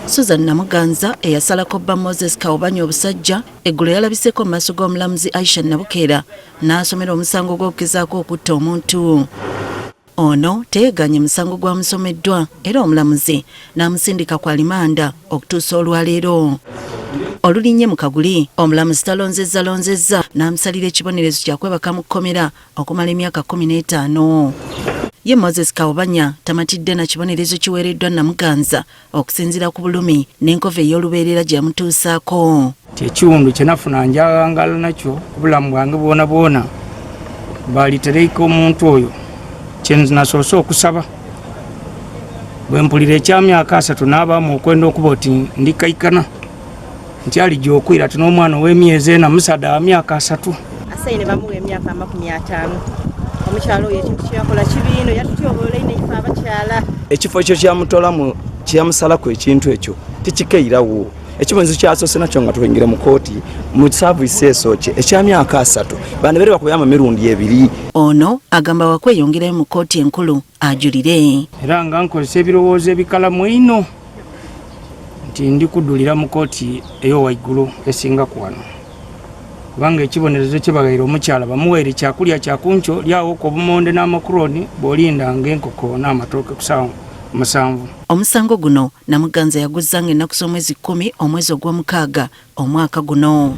Susan Namuganza eyasalako bba Moses Kawubanya obusajja eggulo yalabiseko mu maaso g'omulamuzi Aisha Nabukeera n'asomera omusango gw'okugezaako okutta omuntu. Ono teeganye musango gwamusomeddwa era omulamuzi n'amusindika ku alimanda okutuusa olwaleero. Olulinnye mu Kaguli, omulamuzi talonzezza n'amusalira ekibonerezo kya kwebaka mu kkomera okumala emyaka 15. Ye Moses Kawubanya tamatidde na kibonerezo kiweereddwa Namuganza okusinziira ku bulumi n'enkova ey'olubeerera gye yamutuusaako. Ekiwundu kye nafuna njagala nakyo obulamu bwange bwona balitereka omuntu oyo kye nasoose okusaba bwe mpulira ekyamyaka 3 n'abaamu okwenda okuba oti ndikaikana nti alijja okwira ati n'omwana ow'emyezi 4 musada myaka 3 asaine bamuwa emyaka 50. Omukyalo oyo ekintu kyakola kibiino yatutyobola ine ife abakyala. Ekifo ekyo kyamutolamu kyamusalako ekintu ekyo tikikeirawo. Ekibonerezo kyasoose nakyo nga tuyingira mu kooti mu saavisi esooke ekyamyaka 3 bana bere bakuyama mirundi 2. Ono agamba wakweyongerayo mu kooti enkulu ajulire. Era nga nkozesa ebirowoozo ebikalamu ino nti ndi kuddulira mu kooti ey'owaigulu esinga ku wano. Kubanga ekibonerezo kye bagaire omukyala bamuweere kyakulya kyakuncho lyawo ku bumonde n'amakuroni bw'olindanga enkoko n'amatooke ku ssaawa 7. Omusango guno Namuganza yaguzzanga ennaku z'omwezi 10 omwezi ogw'omukaaga omwaka guno.